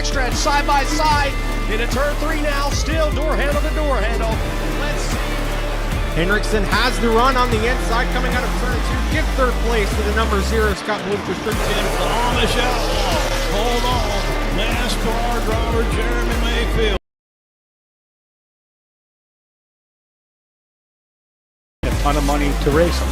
backstretch, side by side. Into turn 3 now, still door handle to door handle. Let's see. Henriksen has the run on the inside coming out of turn 2. Give third place to the number 0, Scott Lucas. On the shelf. Hold on. NASCAR driver Jeremy Mayfield. A ton of money to race them.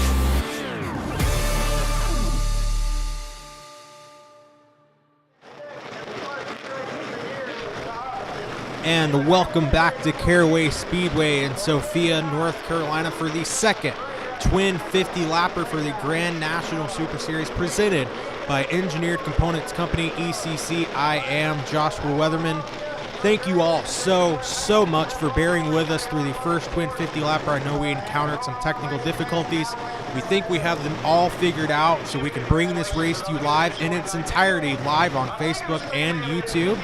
And welcome back to Caraway Speedway in Sophia, North Carolina for the second twin 50-lapper for the Grand National Super Series presented by Engineered Components Company, ECC. I am Joshua Weatherman. Thank you all so much for bearing with us through the first twin 50-lapper. I know we encountered some technical difficulties. We think we have them all figured out so we can bring this race to you live in its entirety, live on Facebook and YouTube.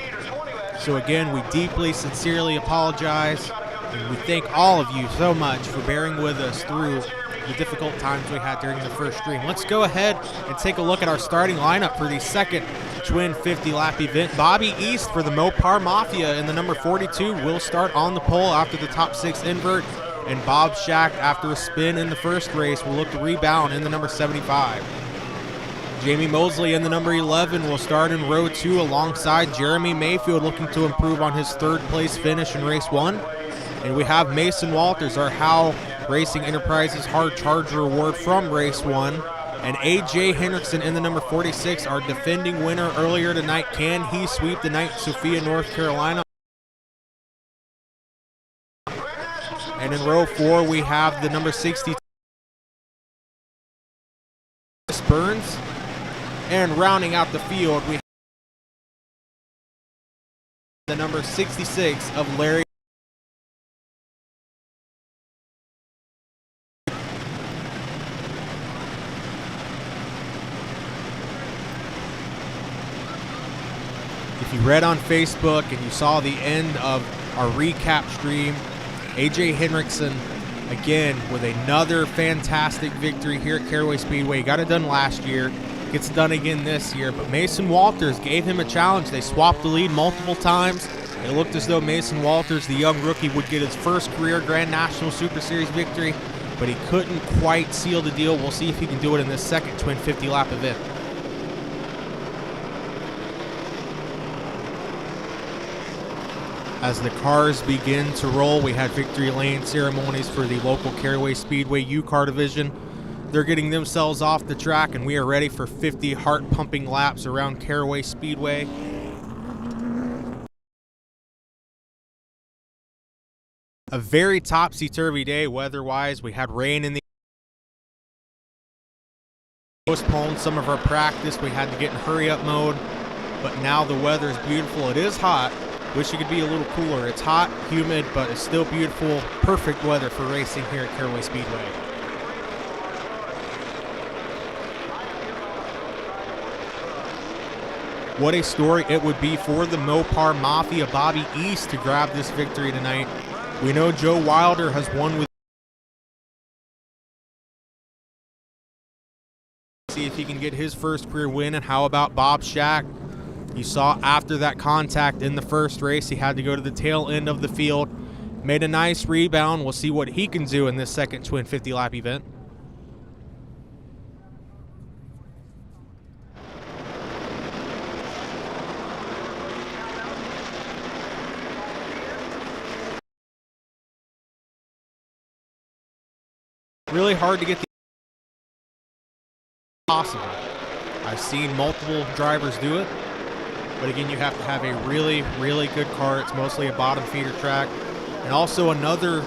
So again, we deeply, sincerely apologize, and we thank all of you so much for bearing with us through the difficult times we had during the first stream. Let's go ahead and take a look at our starting lineup for the second twin 50-lap event. Bobby East for the Mopar Mafia in the number 42 will start on the pole after the top 6 invert, and Bob Schacht, after a spin in the first race, will look to rebound in the number 75. Jamie Mosley in the number 11 will start in row 2 alongside Jeremy Mayfield, looking to improve on his third place finish in race 1. And we have Mason Walters, our Howe Racing Enterprises Hard Charger Award from race 1. And A.J. Henriksen in the number 46, our defending winner earlier tonight. Can he sweep the night in Sophia, North Carolina? And in row 4, we have the number 62, Burns. And rounding out the field, we have the number 66 of Larry. If you read on Facebook and you saw the end of our recap stream, A.J. Henriksen, again, with another fantastic victory here at Caraway Speedway. He got it done last year. Gets done again this year, but Mason Walters gave him a challenge. They swapped the lead multiple times. It looked as though Mason Walters, the young rookie, would get his first career Grand National Super Series victory, but he couldn't quite seal the deal. We'll see if he can do it in this second twin 50-lap event. As the cars begin to roll, we had victory lane ceremonies for the local Caraway Speedway U-Car division. They're getting themselves off the track, and we are ready for 50 heart-pumping laps around Caraway Speedway. A very topsy-turvy day weather-wise. We had rain in the postponed some of our practice. We had to get in hurry-up mode, but now the weather is beautiful. It is hot. Wish it could be a little cooler. It's hot, humid, but it's still beautiful. Perfect weather for racing here at Caraway Speedway. What a story it would be for the Mopar Mafia, Bobby East, to grab this victory tonight. We know Joe Wilder has won with. See if he can get his first career win, and how about Bob Schacht? You saw after that contact in the first race, he had to go to the tail end of the field. Made a nice rebound. We'll see what he can do in this second twin 50-lap event. Really hard to get the possible. I've seen multiple drivers do it, but again, you have to have a really good car. It's mostly a bottom feeder track. And also another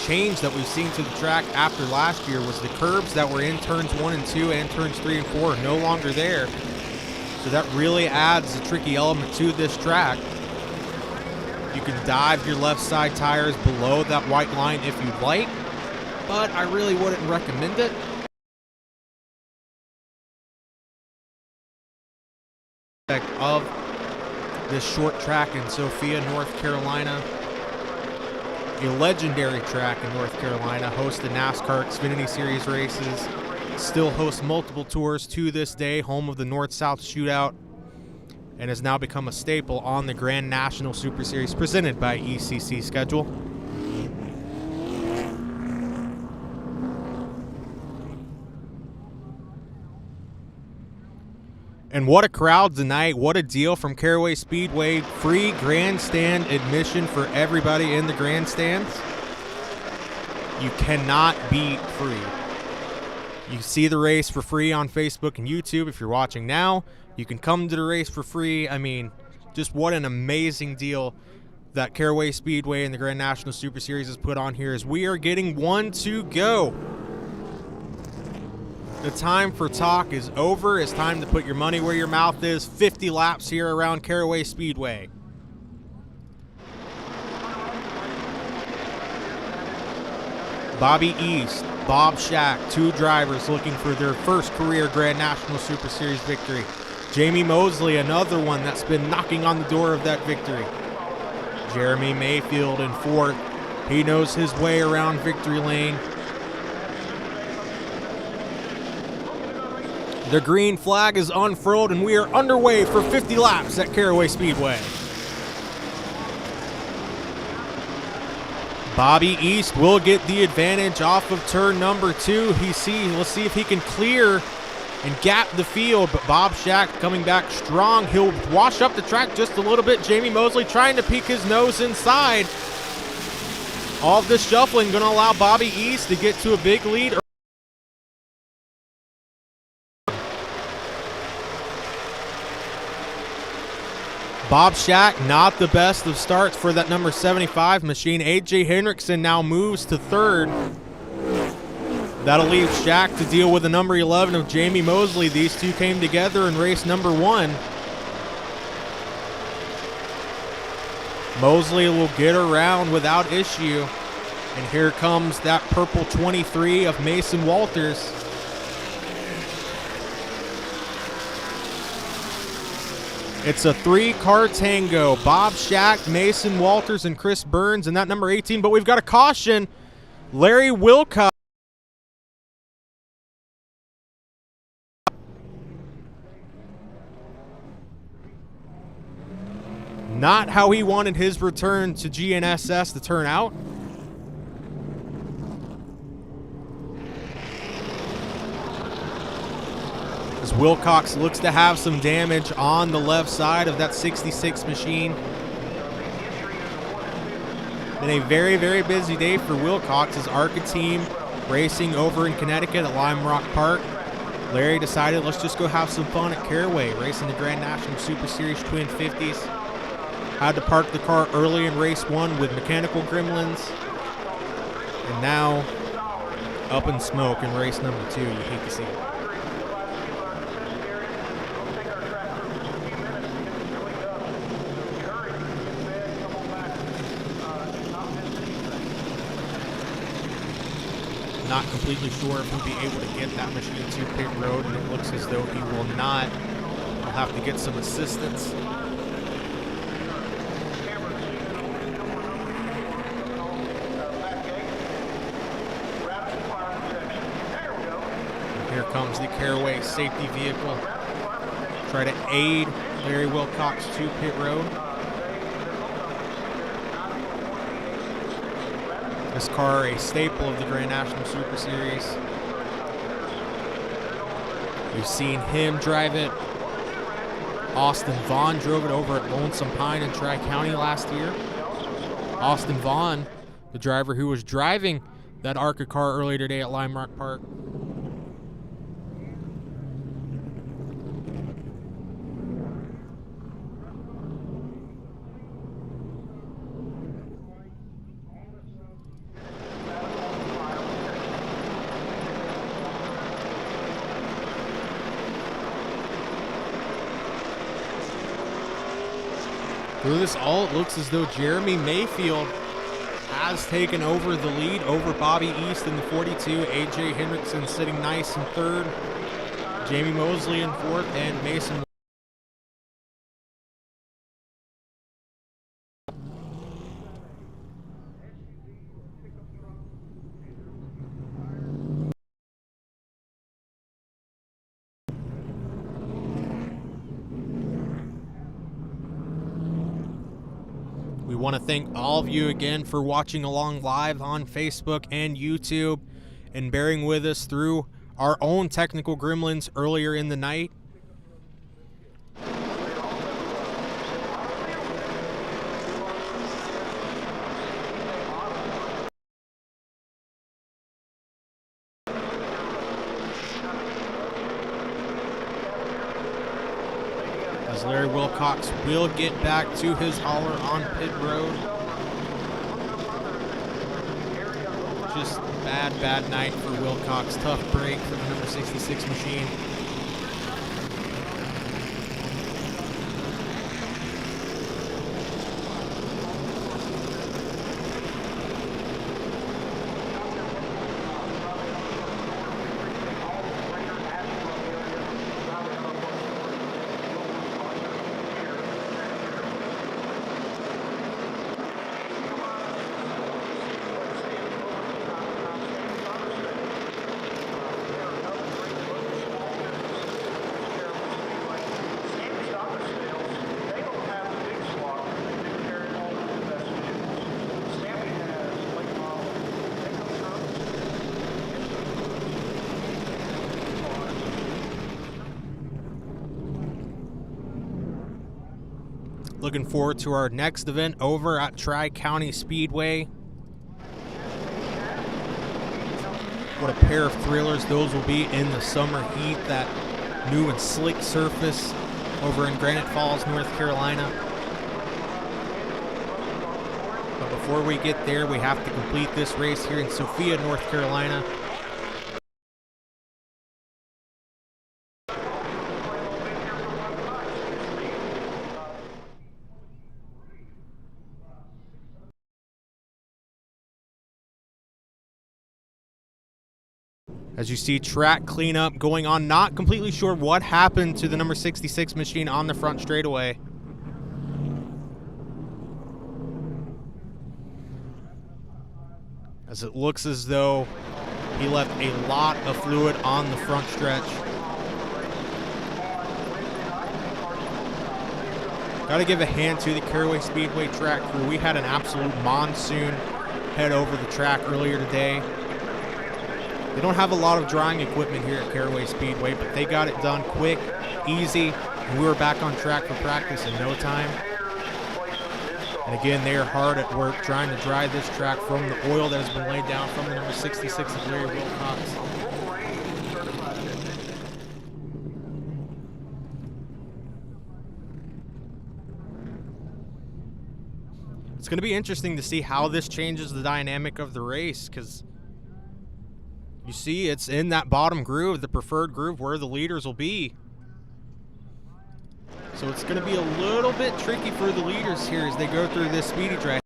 change that we've seen to the track after last year was the curbs that were in turns 1 and 2 and turns 3 and 4 are no longer there. So that really adds a tricky element to this track. You can dive your left side tires below that white line if you'd like, but I really wouldn't recommend it. Of this short track in Sophia, North Carolina, a legendary track in North Carolina, hosts the NASCAR Xfinity Series races, still hosts multiple tours to this day, home of the North-South Shootout. and has now become a staple on the Grand National Super Series presented by ECC schedule. And what a crowd tonight. What a deal from Caraway Speedway. Free grandstand admission for everybody in the grandstands. You cannot beat free. You see the race for free on Facebook and YouTube if you're watching now. You can come to the race for free. I mean, just what an amazing deal that Caraway Speedway and the Grand National Super Series has put on here as we are getting one to go. The time for talk is over. It's time to put your money where your mouth is. 50 laps here around Caraway Speedway. Bobby East, Bob Shack, two drivers looking for their first career Grand National Super Series victory. Jamie Mosley, another one that's been knocking on the door of that victory. Jeremy Mayfield in fourth. He knows his way around victory lane. The green flag is unfurled, and we are underway for 50 laps at Caraway Speedway. Bobby East will get the advantage off of turn number 2. Let's see if he can clear and gap the field, but Bob Shack coming back strong. He'll wash up the track just a little bit. Jamie Mosley trying to peek his nose inside. All of this shuffling going to allow Bobby East to get to a big lead. Bob Shack, not the best of starts for that number 75 machine. A.J. Hendrickson now moves to third. That'll leave Shack to deal with the number 11 of Jamie Mosley. These two came together in race number 1. Mosley will get around without issue. And here comes that purple 23 of Mason Walters. It's a 3-car tango. Bob Shack, Mason Walters, and Chris Burns, and that number 18. But we've got a caution. Larry Wilcox. Not how he wanted his return to GNSS to turn out. As Wilcox looks to have some damage on the left side of that 66 machine. Been a very, very busy day for Wilcox. His ARCA team racing over in Connecticut at Lime Rock Park. Larry decided, let's just go have some fun at Caraway, racing the Grand National Super Series Twin 50s. Had to park the car early in race 1 with mechanical gremlins. And now, up in smoke in race number 2. You hate to see it. Not completely sure if he'll be able to get that machine to pit road, and it looks as though he will not. He'll have to get some assistance. And here comes the Caraway safety vehicle. Try to aid Larry Wilcox to pit road. This car, a staple of the Grand National Super Series. We've seen him drive it. Austin Vaughn drove it over at Lonesome Pine in Tri-County last year. Austin Vaughn, the driver who was driving that ARCA car earlier today at Lime Rock Park. Through this all, it looks as though Jeremy Mayfield has taken over the lead over Bobby East in the 42. A.J. Hendrickson sitting nice in third. Jamie Mosley in fourth, and Mason. want to thank all of you again for watching along live on Facebook and YouTube and bearing with us through our own technical gremlins earlier in the night. As Larry Wilcox will get back to his hauler on pit road. Just bad night for Wilcox. Tough break for the number 66 machine. Looking forward to our next event over at Tri-County Speedway. What a pair of thrillers those will be in the summer heat, that new and slick surface over in Granite Falls, North Carolina. But before we get there, we have to complete this race here in Sophia, North Carolina. As you see, track cleanup going on. Not completely sure what happened to the number 66 machine on the front straightaway. As it looks as though he left a lot of fluid on the front stretch. Got to give a hand to the Caraway Speedway track crew. We had an absolute monsoon head over the track earlier today. They don't have a lot of drying equipment here at Caraway Speedway, but they got it done quick, easy, and we were back on track for practice in no time. And again, they are hard at work trying to dry this track from the oil that has been laid down from the number 66 of Larry Wilcox. It's going to be interesting to see how this changes the dynamic of the race, because you see, it's in that bottom groove, the preferred groove, where the leaders will be. So it's going to be a little bit tricky for the leaders here as they go through this speedy drag.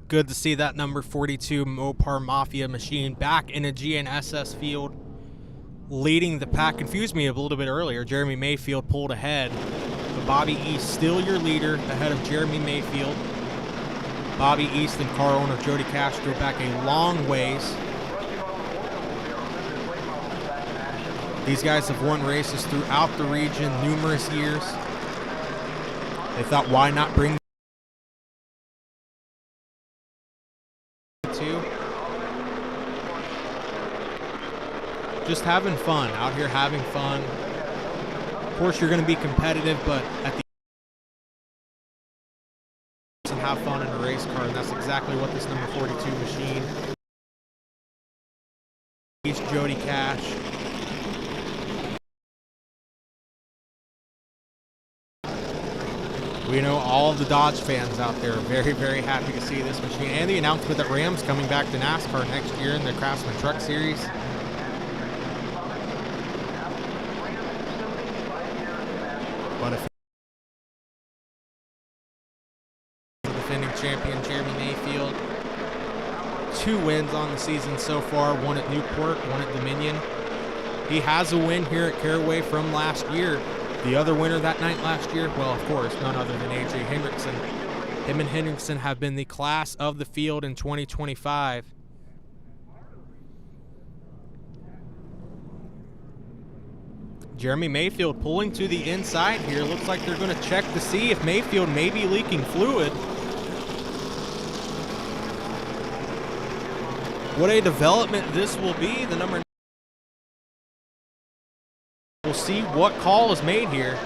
Good to see that number 42 Mopar Mafia machine back in a GNSS field, leading the pack. Confused me a little bit earlier. Jeremy Mayfield pulled ahead, but Bobby East still your leader ahead of Jeremy Mayfield. Bobby East and car owner Jody Castro back a long ways. These guys have won races throughout the region numerous years. They thought, why not bring two? just having fun, out here having fun. Of course, you're going to be competitive, but at the and have fun in a race car, and that's exactly what this number 42 machine. He's Jody Cash. We know all of the Dodge fans out there are very, very happy to see this machine, and the announcement that Ram's coming back to NASCAR next year in the Craftsman Truck Series. But if the defending champion Jeremy Mayfield, 2 wins on the season so far, one at Newport, one at Dominion. He has a win here at Caraway from last year. The other winner that night last year, well, of course, none other than A.J. Hendrickson. Him and Hendrickson have been the class of the field in 2025. Jeremy Mayfield pulling to the inside here. Looks like they're going to check to see if Mayfield may be leaking fluid. What a development this will be. The number. We'll see what call is made here.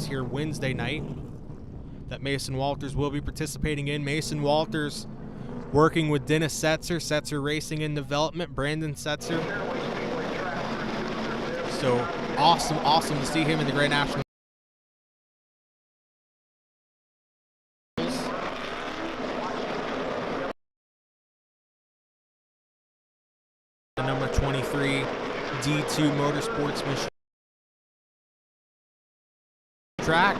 Here Wednesday night that Mason Walters will be participating in. Mason Walters working with Dennis Setzer, Setzer Racing in Development, Brandon Setzer. So awesome to see him in the Grand National. The number 23 D2 Motorsports machine. Track.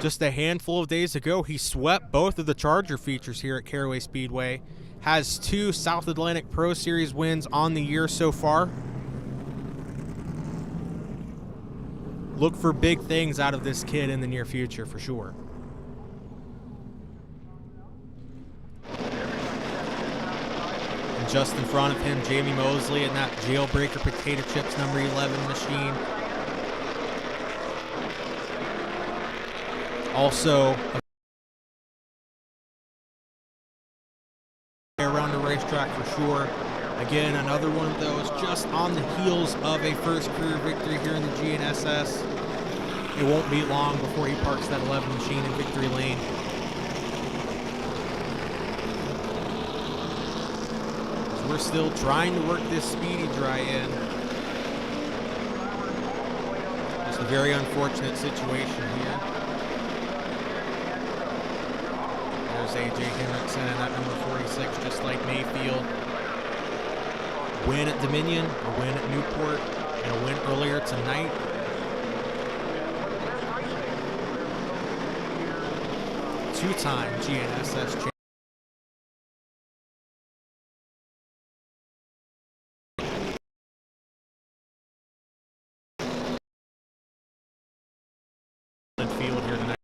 Just a handful of days ago, he swept both of the Charger features here at Caraway Speedway. Has 2 South Atlantic Pro Series wins on the year so far. Look for big things out of this kid in the near future for sure. And just in front of him, Jamie Mosley in that Jailbreaker Potato Chips number 11 machine. Also, around the racetrack for sure. Again, another one of those just on the heels of a first career victory here in the GNSS. It won't be long before he parks that 11 machine in victory lane. So we're still trying to work this speedy dry in. Just a very unfortunate situation here. A.J. Hendrickson and that number 46, just like Mayfield. Win at Dominion, a win at Newport, and a win earlier tonight. Two-time GNSS champion. Field here tonight.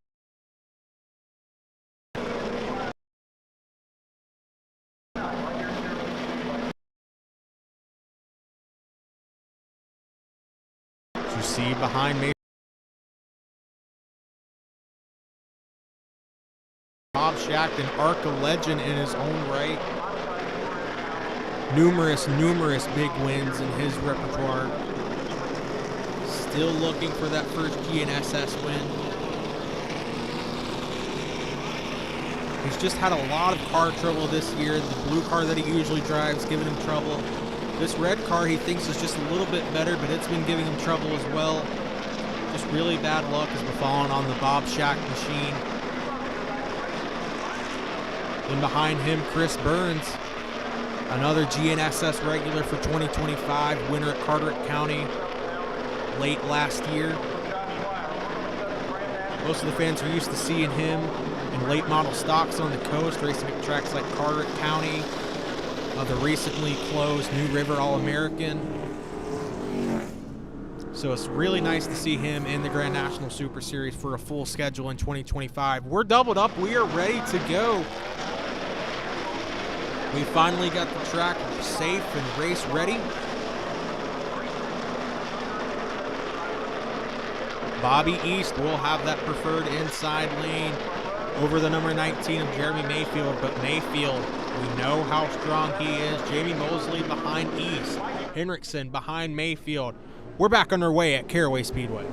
See behind me, Bob Shackton, ARCA legend in his own right. Numerous big wins in his repertoire. Still looking for that first GNSS win. He's just had a lot of car trouble this year. The blue car that he usually drives giving him trouble. This red car he thinks is just a little bit better, but it's been giving him trouble as well. Just really bad luck as we're falling on the Bob Shack machine. And behind him, Chris Burns, another GNSS regular for 2025, winner at Carteret County late last year. Most of the fans are used to seeing him in late model stocks on the coast, racing at tracks like Carteret County, the recently closed New River All-American. So it's really nice to see him in the Grand National Super Series for a full schedule in 2025. We're doubled up. We are ready to go. We finally got the track safe and race ready. Bobby East will have that preferred inside lane over the number 19 of Jeremy Mayfield, but Mayfield, we know how strong he is. Jamie Mosley behind East, Henriksen behind Mayfield. We're back on our way at Caraway Speedway.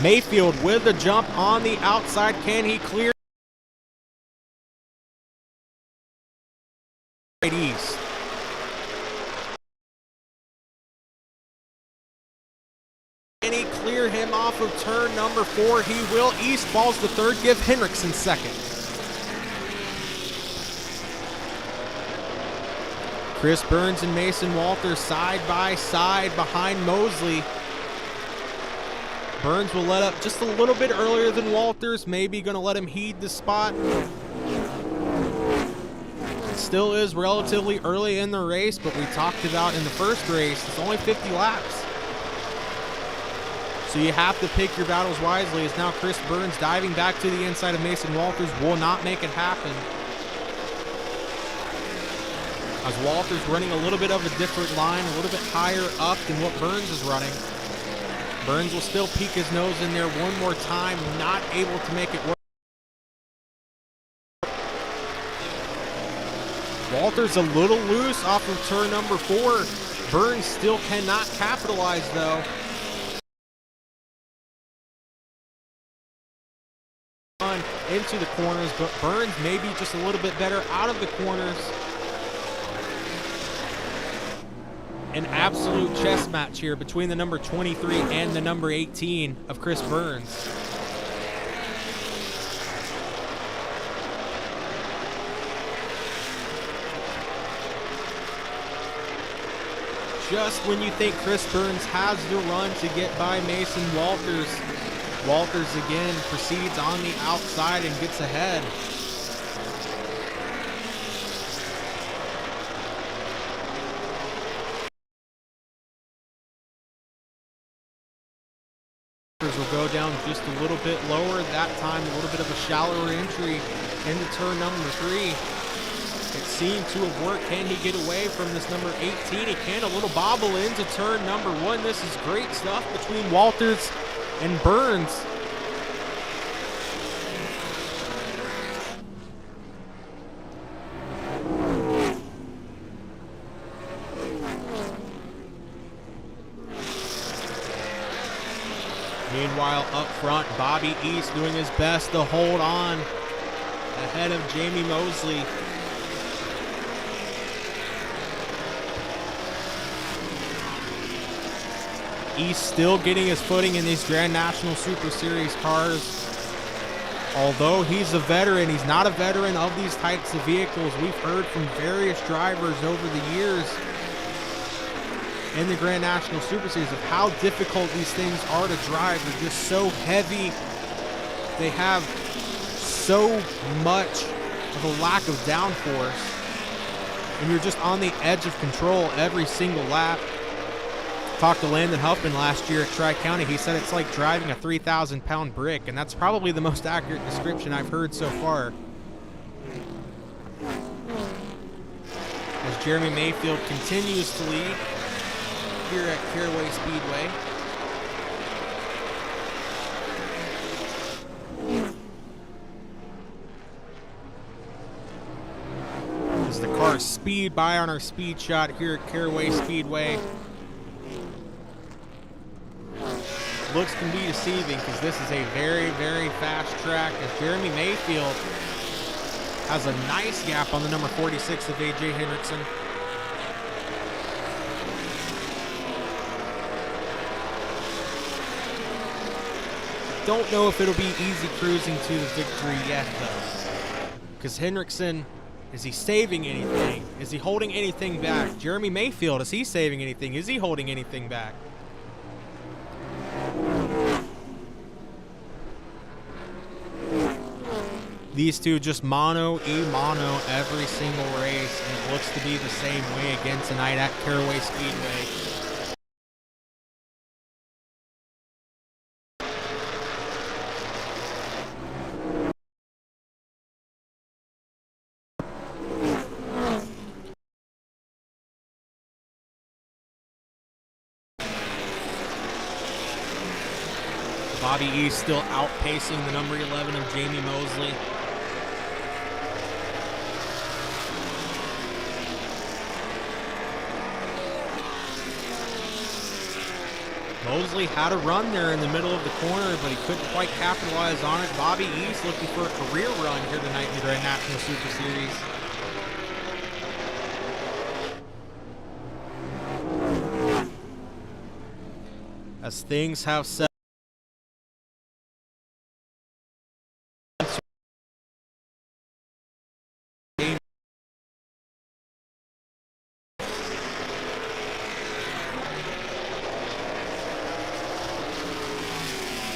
Mayfield with the jump on the outside. Can he clear? East. Can he clear him off of turn number 4? He will. East falls to third. Give Henriksen second. Chris Burns and Mason Walters side by side behind Mosley. Burns will let up just a little bit earlier than Walters. Maybe going to let him heed the spot. It still is relatively early in the race, but we talked about in the first race, it's only 50 laps. So you have to pick your battles wisely. As now Chris Burns diving back to the inside of Mason Walters will not make it happen. As Walters running a little bit of a different line, a little bit higher up than what Burns is running. Burns will still peek his nose in there one more time, not able to make it work. Walters a little loose off of turn number 4. Burns still cannot capitalize though. Into the corners, but Burns maybe just a little bit better out of the corners. An absolute chess match here between the number 23 and the number 18 of Chris Burns. Just when you think Chris Burns has the run to get by Mason Walters, Walters again proceeds on the outside and gets ahead. Will go down just a little bit lower, that time a little bit of a shallower entry into turn number 3. It seemed to have worked. Can he get away from this number 18? He can. A little bobble into turn number 1. This is great stuff between Walters and Burns. Meanwhile, up front, Bobby East doing his best to hold on ahead of Jamie Mosley. East still getting his footing in these Grand National Super Series cars. Although he's a veteran, he's not a veteran of these types of vehicles. We've heard from various drivers over the years in the Grand National Super Series of how difficult these things are to drive. They're just so heavy. They have so much of a lack of downforce. And you're just on the edge of control every single lap. Talked to Landon Huffman last year at Tri-County. He said it's like driving a 3,000-pound brick, and that's probably the most accurate description I've heard so far. As Jeremy Mayfield continues to lead here at Caraway Speedway. As the cars speed by on our speed shot here at Caraway Speedway. Looks can be deceiving because this is a very, very fast track as Jeremy Mayfield has a nice gap on the number 46 of A.J. Henriksen. don't know if it'll be easy cruising to the victory yet, though. Because Hendrickson, is he saving anything? Is he holding anything back? Jeremy Mayfield, is he saving anything? Is he holding anything back? These two just mono every single race, and it looks to be the same way again tonight at Caraway Speedway. Bobby East still outpacing the number 11 of Jamie Mosley. Mosley had a run there in the middle of the corner, but he couldn't quite capitalize on it. Bobby East looking for a career run here tonight in the Grand National Super Series. As things have set.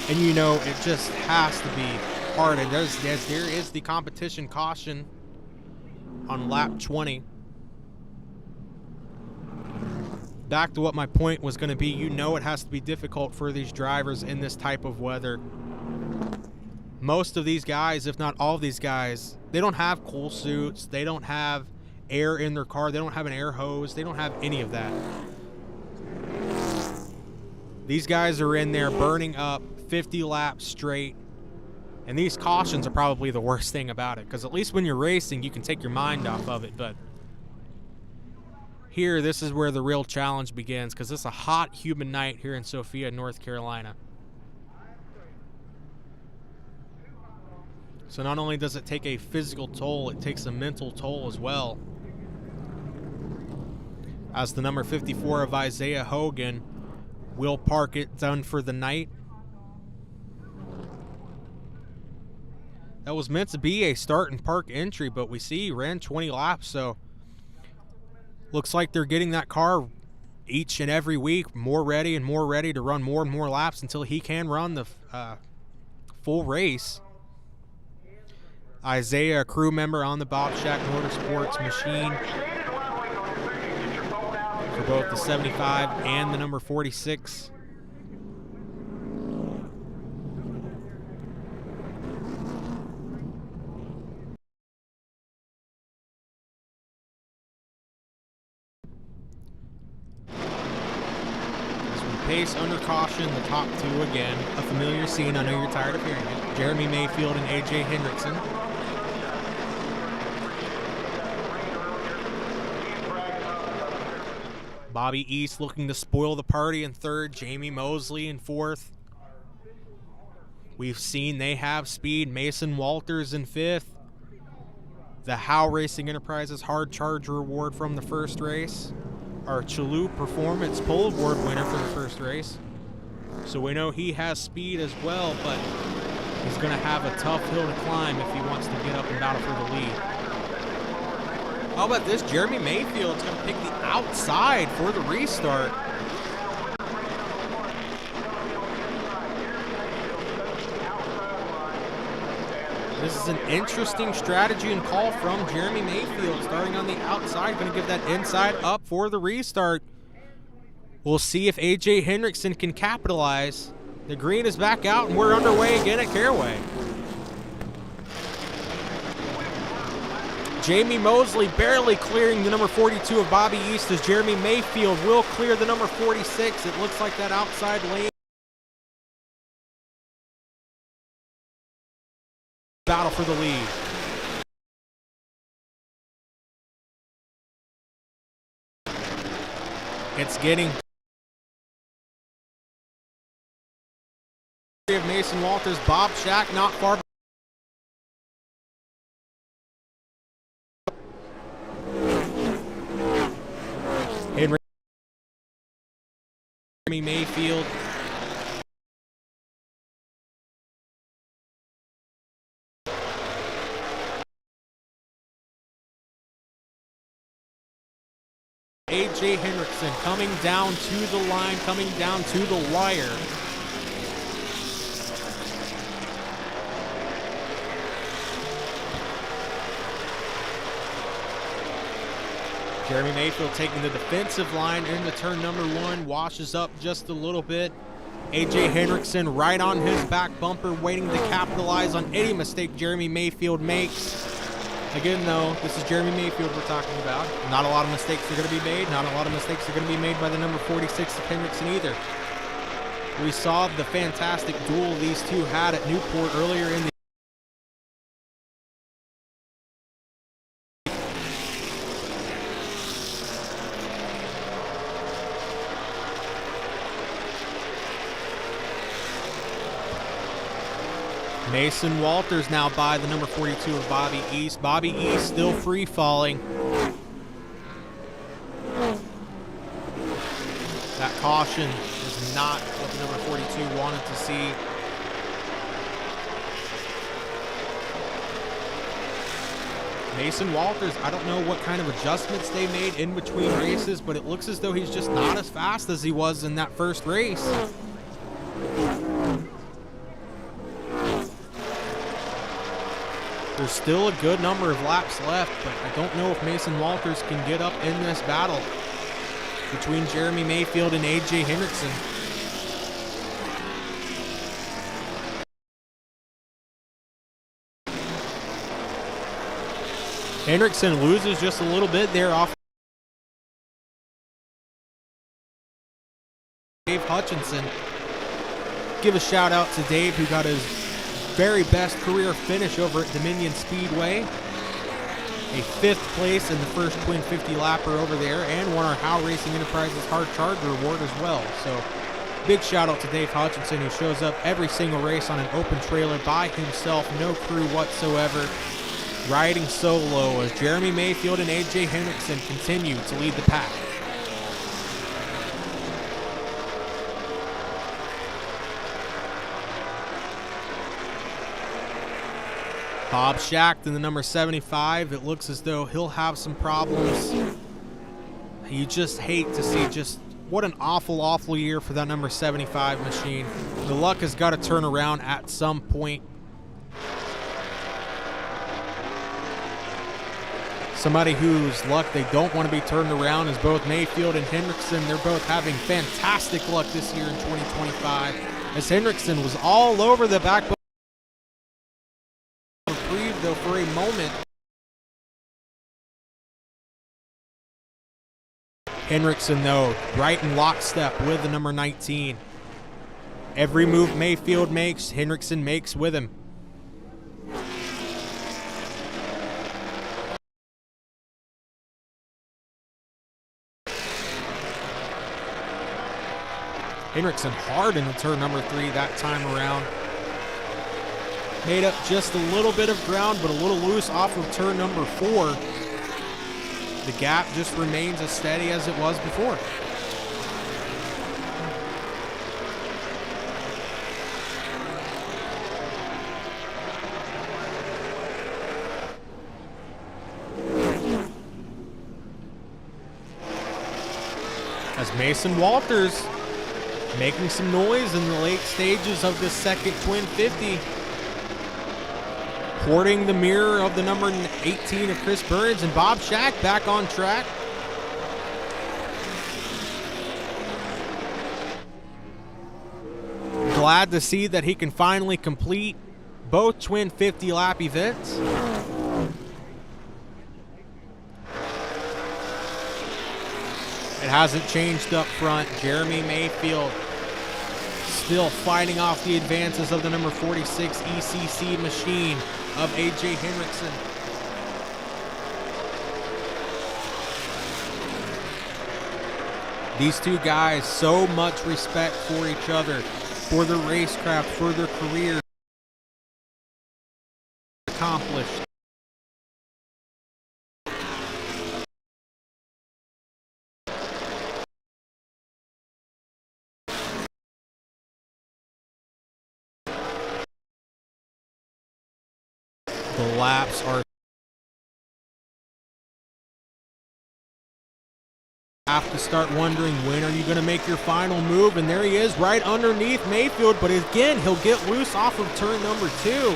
And you know, it just has to be hard. And there is the competition caution on lap 20. Back to what my point was going to be, you know it has to be difficult for these drivers in this type of weather. Most of these guys, if not all of these guys, they don't have cool suits. They don't have air in their car. They don't have an air hose. They don't have any of that. These guys are in there burning up 50 laps straight, and these cautions are probably the worst thing about it, because at least when you're racing you can take your mind off of it, but here this is where the real challenge begins, because it's a hot, humid night here in Sophia, North Carolina. So not only does it take a physical toll, it takes a mental toll as well, as the number 54 of Isaiah Hogan will park it done for the night. That was meant to be a start and park entry, but we see he ran 20 laps, so looks like they're getting that car each and every week more ready to run more and more laps until he can run the full race. Isaiah, a crew member on the Bob Shack Motorsports machine for both the 75 and the number 46. Pace under caution, the top two again. A familiar scene, I know you're tired of hearing it. Jeremy Mayfield and AJ Hendrickson. Bobby East looking to spoil the party in third. Jamie Mosley in fourth. We've seen they have speed. Mason Walters in fifth. The Howe Racing Enterprises Hard Charge Reward from the first race. Our Chalou Performance Pole Award winner for the first race. So we know he has speed as well, but he's going to have a tough hill to climb if he wants to get up and battle for the lead. How about this? Jeremy Mayfield's going to pick the outside for the restart. This is an interesting strategy and call from Jeremy Mayfield, starting on the outside, going to give that inside up for the restart. We'll see if AJ Hendrickson can capitalize. The green is back out, and we're underway again at Caraway. Jamie Mosley barely clearing the number 42 of Bobby East, as Jeremy Mayfield will clear the number 46. It looks like that outside lane. Battle for the lead. It's getting of Mason Walters, Bob Shack not far. Henry Mayfield A.J. Hendrickson coming down to the line, coming down to the wire. Jeremy Mayfield taking the defensive line into turn number 1, washes up just a little bit. A.J. Hendrickson right on his back bumper, waiting to capitalize on any mistake Jeremy Mayfield makes. Again, though, this is Jeremy Mayfield we're talking about. Not a lot of mistakes are going to be made. Not a lot of mistakes are going to be made by the number 46 of Hendrickson either. We saw the fantastic duel these two had at Newport earlier in the Mason Walters now by the number 42 of Bobby East. Bobby East still free falling. That caution is not what the number 42 wanted to see. Mason Walters, I don't know what kind of adjustments they made in between races, but it looks as though he's just not as fast as he was in that first race. There's still a good number of laps left, but I don't know if Mason Walters can get up in this battle between Jeremy Mayfield and A.J. Hendrickson. Hendrickson loses just a little bit there off Dave Hutchinson. Give a shout out to Dave, who got his very best career finish over at Dominion Speedway. A 5th place in the first Twin 50 lapper over there, and won our Howe Racing Enterprises Hard Charger Award as well. So big shout out to Dave Hutchinson, who shows up every single race on an open trailer by himself, no crew whatsoever, riding solo as Jeremy Mayfield and A.J. Hendrickson continue to lead the pack. Bob Schacht in the number 75. It looks as though he'll have some problems. You just hate to see just what an awful, awful year for that number 75 machine. The luck has got to turn around at some point. Somebody whose luck they don't want to be turned around is both Mayfield and Hendrickson. They're both having fantastic luck this year in 2025, as Hendrickson was all over the backbone though for a moment. Hendrickson, though, right in lockstep with the number 19. Every move Mayfield makes, Hendrickson makes with him. Hendrickson hard into turn number 3 that time around. Made up just a little bit of ground, but a little loose off of turn number 4. The gap just remains as steady as it was before. As Mason Walters making some noise in the late stages of this second Twin 50. Porting the mirror of the number 18 of Chris Burns, and Bob Schacht back on track. Glad to see that he can finally complete both Twin 50 lap events. It hasn't changed up front. Jeremy Mayfield still fighting off the advances of the number 46 ECC machine of A.J. Hendrickson. These two guys, so much respect for each other, for their racecraft, for their careers accomplished. The laps are Have to start wondering, when are you going to make your final move? And there he is, right underneath Mayfield, but again, he'll get loose off of turn number 2.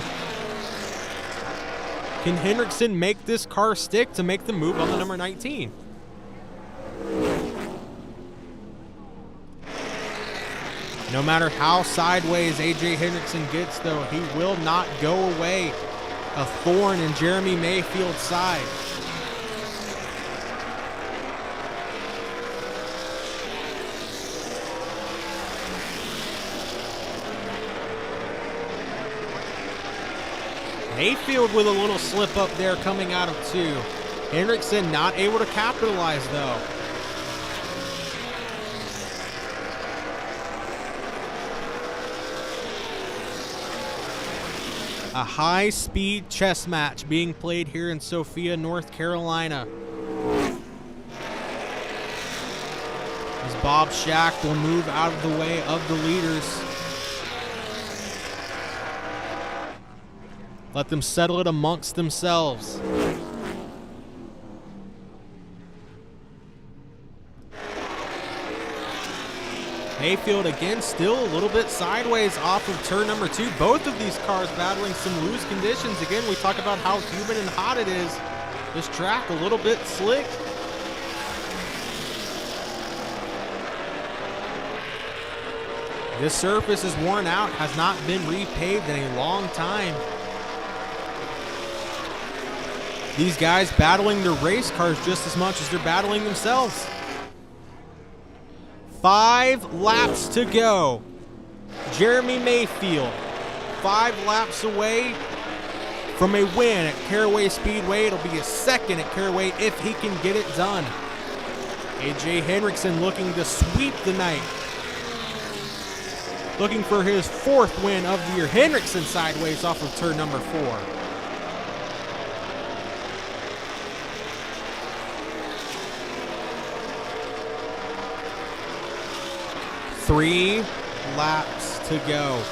Can Hendrickson make this car stick to make the move on the number 19? No matter how sideways A.J. Hendrickson gets, though, he will not go away. A thorn in Jeremy Mayfield's side. Mayfield with a little slip up there coming out of 2. Hendrickson not able to capitalize, though. A high-speed chess match being played here in Sophia, North Carolina. As Bob Shack will move out of the way of the leaders. Let them settle it amongst themselves. Mayfield again still a little bit sideways off of turn number 2. Both of these cars battling some loose conditions. Again, we talk about how humid and hot it is. This track a little bit slick. This surface is worn out, has not been repaved in a long time. These guys battling their race cars just as much as they're battling themselves. 5 laps to go. Jeremy Mayfield, 5 laps away from a win at Caraway Speedway. It'll be a second at Caraway if he can get it done. A.J. Hendrickson looking to sweep the night. Looking for his 4th win of the year. Hendrickson sideways off of turn number 4. Three laps to go.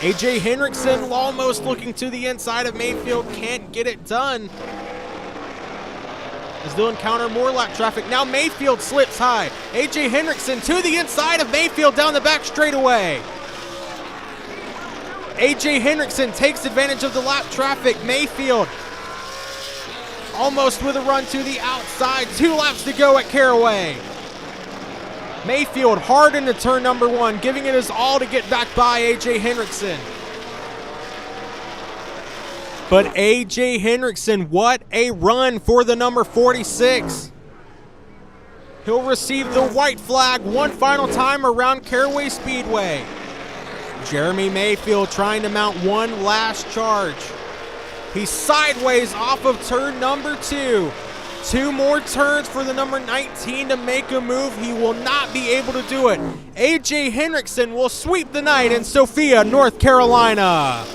A.J. Hendrickson almost looking to the inside of Mayfield, can't get it done. As they'll encounter more lap traffic. Now Mayfield slips high. A.J. Hendrickson to the inside of Mayfield down the back straightaway. A.J. Hendrickson takes advantage of the lap traffic. Mayfield almost with a run to the outside. 2 laps to go at Caraway. Mayfield hard into turn number 1, giving it his all to get back by A.J. Hendrickson. But A.J. Hendrickson, what a run for the number 46. He'll receive the white flag one final time around Caraway Speedway. Jeremy Mayfield trying to mount one last charge. He's sideways off of turn number 2. 2 more turns for the number 19 to make a move. He will not be able to do it. A.J. Hendrickson will sweep the night in Sophia, North Carolina.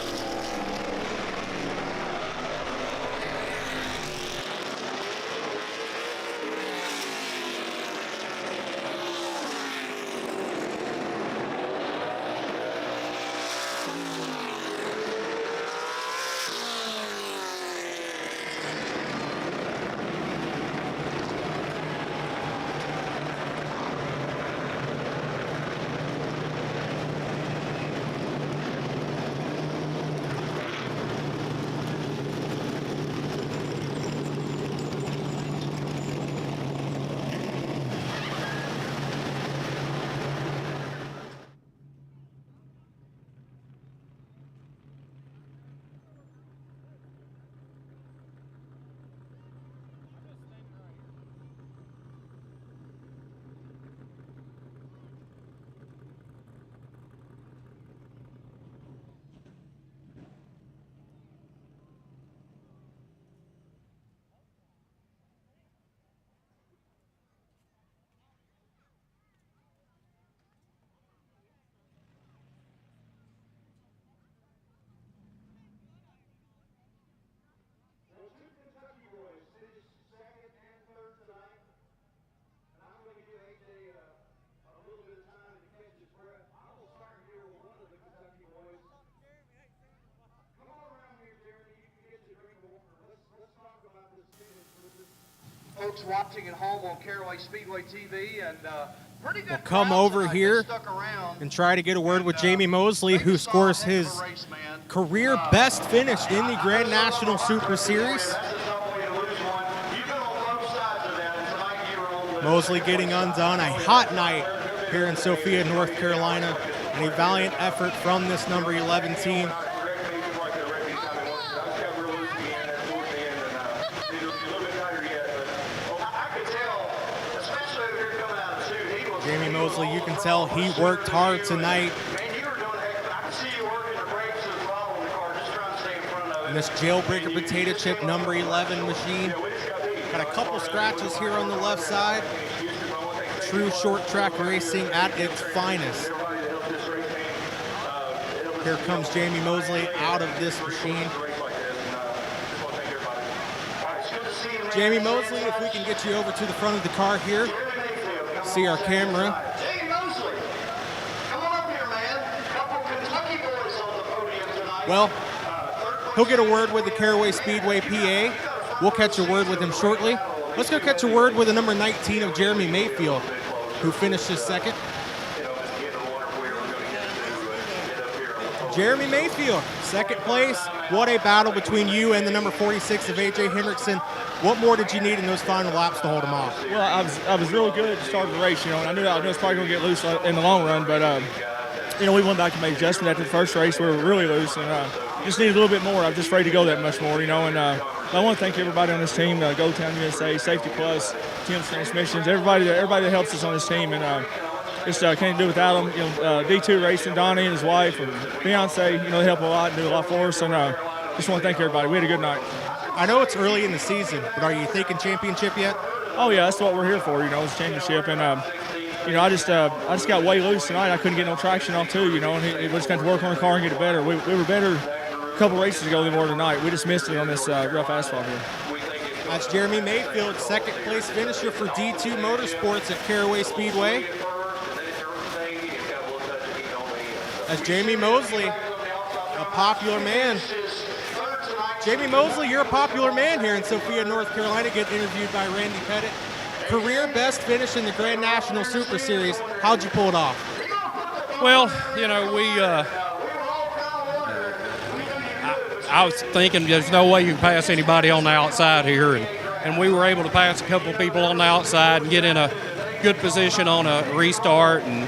folks watching at home on Caraway Speedway TV, and pretty good. We'll come crowd over tonight. here They stuck around. and try to get a word with Jamie Mosley, who scores his career best finish in the Grand National Super Series. Mosley getting undone. A hot night here in Sophia, North Carolina, and a valiant effort from this number 11 team. Jamie Mosley, you can tell he worked hard tonight. And this jailbreaker potato chip number 11 machine. Got a couple scratches here on the left side. True short track racing at its finest. Here comes Jamie Mosley out of this machine. Jamie Mosley, if we can get you over to the front of the car here. See our camera. Jamie Mosley, come on up here, man. Couple Kentucky boys on the podium tonight. Well, he'll get a word with the Caraway Speedway PA. We'll catch a word with him shortly. Let's go catch a word with the number 19 of Jeremy Mayfield, who finished his second. Jeremy Mayfield, second place. What a battle between you and the number 46 of A.J. Hendrickson. What more did you need in those final laps to hold him off? Well, I was really good at the start of the race, and I knew I was probably going to get loose in the long run, but we went back and made adjustments after the first race. We were really loose, and just needed a little bit more. I was just afraid to go that much more, and I want to thank everybody on this team, GoTown USA, Safety Plus, Tim's Transmissions, everybody that helps us on this team, and just can't do without them. D2 Racing, Donnie and his wife, and Beyonce, they help a lot and do a lot for us, and just want to thank everybody. We had a good night. I know it's early in the season, but are you thinking championship yet? Oh yeah, that's what we're here for. It's championship, and I just got way loose tonight. I couldn't get no traction off too. And we just got to work on the car and get it better. We were better a couple races ago than we were tonight. We just missed it on this rough asphalt here. That's Jeremy Mayfield, second place finisher for D2 Motorsports at Caraway Speedway. That's Jamie Mosley, a popular man. Jamie Mosley, you're a popular man here in Sophia, North Carolina, getting interviewed by Randy Pettit. Career best finish in the Grand National Super Series. How'd you pull it off? Well, I was thinking there's no way you can pass anybody on the outside here, and we were able to pass a couple of people on the outside and get in a good position on a restart. And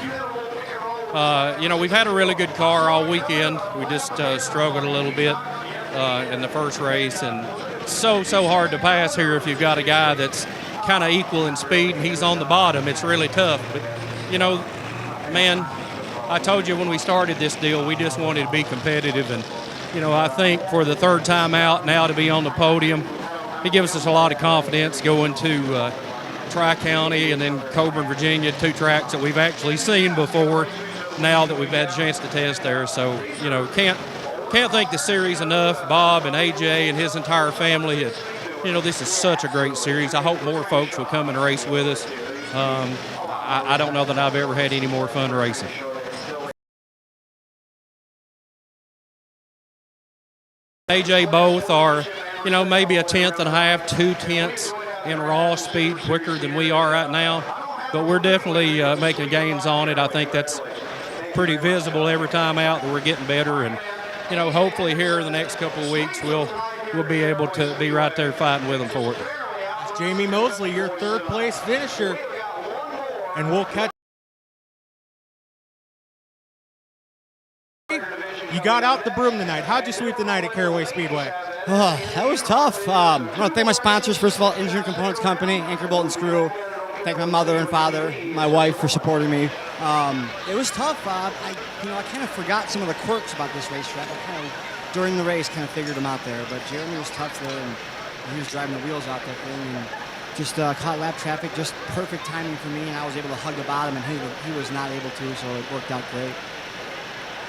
we've had a really good car all weekend. We just struggled a little bit in the first race, and so hard to pass here if you've got a guy that's kind of equal in speed and he's on the bottom. It's really tough. But man, I told you when we started this deal, we just wanted to be competitive, and I think for the third time out now to be on the podium, it gives us a lot of confidence going to Tri-County and then Coburn, Virginia, two tracks that we've actually seen before now that we've had a chance to test there. So can't thank the series enough, Bob and AJ and his entire family. This is such a great series. I hope more folks will come and race with us. I don't know that I've ever had any more fun racing. AJ both are, maybe a tenth and a half, 2 tenths in raw speed quicker than we are right now. But we're definitely making gains on it. I think that's pretty visible every time out that we're getting better. And hopefully here in the next couple of weeks we'll be able to be right there fighting with them for it. It's Jamie Mosley, your third place finisher, and we'll catch. You got out the broom tonight. How'd you sweep the night at Caraway Speedway? That was tough. I want to thank my sponsors, first of all, Engineering Components Company, Anchor Bolt and Screw. Thank my mother and father, my wife for supporting me. It was tough. I kind of forgot some of the quirks about this racetrack. During the race, kind of figured them out there. But Jeremy was tough there, and he was driving the wheels out that thing, and just caught lap traffic, just perfect timing for me, and I was able to hug the bottom, and he was not able to, so it worked out great.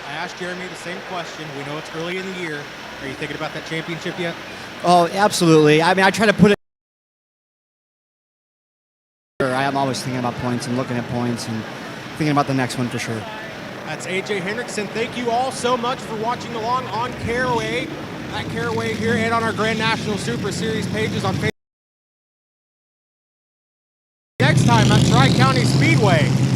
I asked Jeremy the same question. We know it's early in the year. Are you thinking about that championship yet? Oh, absolutely. I mean, I try to put it. I am always thinking about points and looking at points and thinking about the next one for sure. That's A.J. Hendrickson. Thank you all so much for watching along on Caraway, at Caraway here, and on our Grand National Super Series pages on Facebook. Caraway County Speedway.